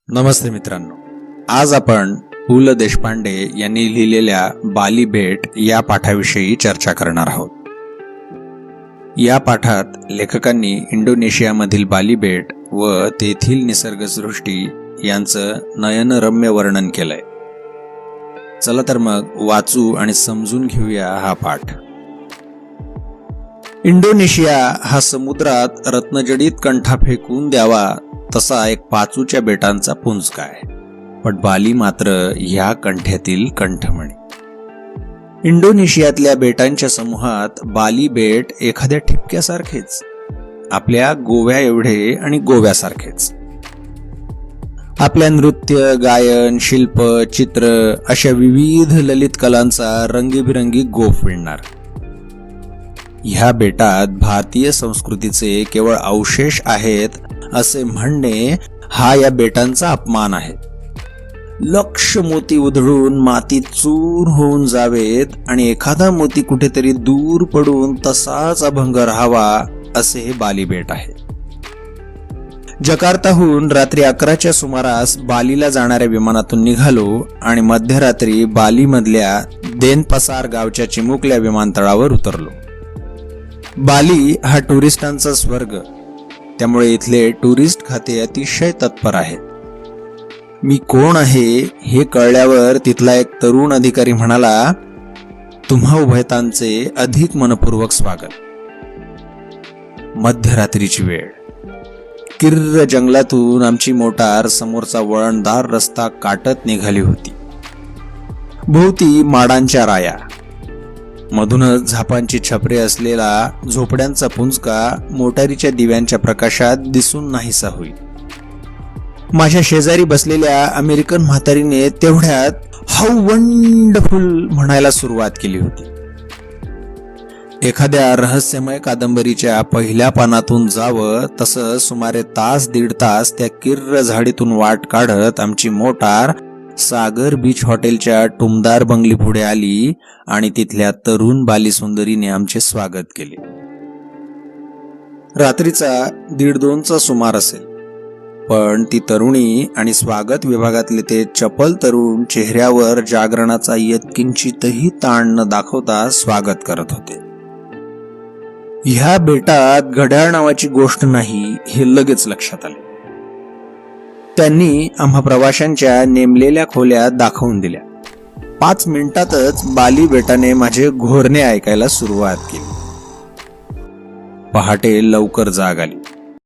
नमस्ते मित्रांनो, आज आपण पु ल देशपांडे यांनी लिहिलेल्या बाली भेट या पाठाविषयी चर्चा करणार आहोत. या पाठात लेखकांनी इंडोनेशियामधील बाली बेट व तेथील निसर्गसृष्टी यांचं नयनरम्य वर्णन केलंय. चला तर मग वाचू आणि समजून घेऊया हा पाठ. इंडोनेशिया हा समुद्रात रत्नजडित कंठा फेकून द्यावा तसा एक पाचूच्या बेटांचा पुंज काय, पण बाली मात्र ह्या कंठ्यातील कंठमणी. इंडोनेशियातल्या बेटांच्या समूहात बाली बेट एखाद्या ठिपक्यासारखेच, आपल्या गोव्या एवढे आणि गोव्यासारखेच. आपल्या नृत्य, गायन, शिल्प, चित्र अशा विविध ललित कलांचा रंगीबिरंगी गोफ विणणार. ह्या बेटात भारतीय संस्कृतीचे केवळ अवशेष आहेत असे म्हणणे हा या बेटांचा अपमान आहे. लक्ष मोती उधळून मातीत चूर होऊन जावेत आणि एखादा मोती कुठेतरी दूर पडून तसाच अभंग राहावा असे हे बाली बेट आहे. जकार्ताहून रात्री 11च्या सुमारास बालीला जाणाऱ्या विमानातून निघालो आणि मध्यरात्री बाली मधल्या देनपसार गावच्या चिमुकल्या विमानतळावर उतरलो. बाली हा टुरिस्टांचा स्वर्ग, त्यामुळे इथले टुरिस्ट खाते अतिशय तत्पर आहे. मी कोण आहे हे कळल्यावर तिथला एक तरुण अधिकारी म्हणाला, तुम्हा उभयतांचे अधिक मनपूर्वक स्वागत. मध्यरात्रीची वेळ. किर्र जंगलातून आमची मोटार समोरचा वळणदार रस्ता काटत निघाली होती. भोवती माडांच्या राया, मधूनच झापांची छपरे असलेला झोपड्यांचा पुंजका मोटारीच्या दिव्यांच्या प्रकाशात दिसून नाहीसा होईल. माझ्या शेजारी बसलेल्या अमेरिकन म्हातारीने तेवढ्यात हाऊ वंडरफुल म्हणायला सुरुवात केली होती. एखाद्या रहस्यमय कादंबरीच्या पहिल्या पानातून जावं तसं सुमारे तास दीड तास त्या किर्र झाडीतून वाट काढत आमची मोटार सागर बीच हॉटेलच्या टुमदार बंगली पुढे आली आणि तिथल्या तरुण बाली सुंदरीने आमचे स्वागत केले. रात्रीचा 1:30चा सुमार असेल, पण ती तरुणी आणि स्वागत विभागातले ते चपल तरुण चेहऱ्यावर जागरणाचा यत्किंचितही ताण न दाखवता स्वागत करत होते. ह्या बेटात घड्याळ नावाची गोष्ट नाही हे लगेच लक्षात आले. त्यांनी आम्हा प्रवाशांच्या नेमलेल्या खोल्या दाखवून दिल्या. 5 मिनिटातच बाली बेटाने माझे घोरणे ऐकायला सुरुवात केली. पहाटे लवकर जाग आली.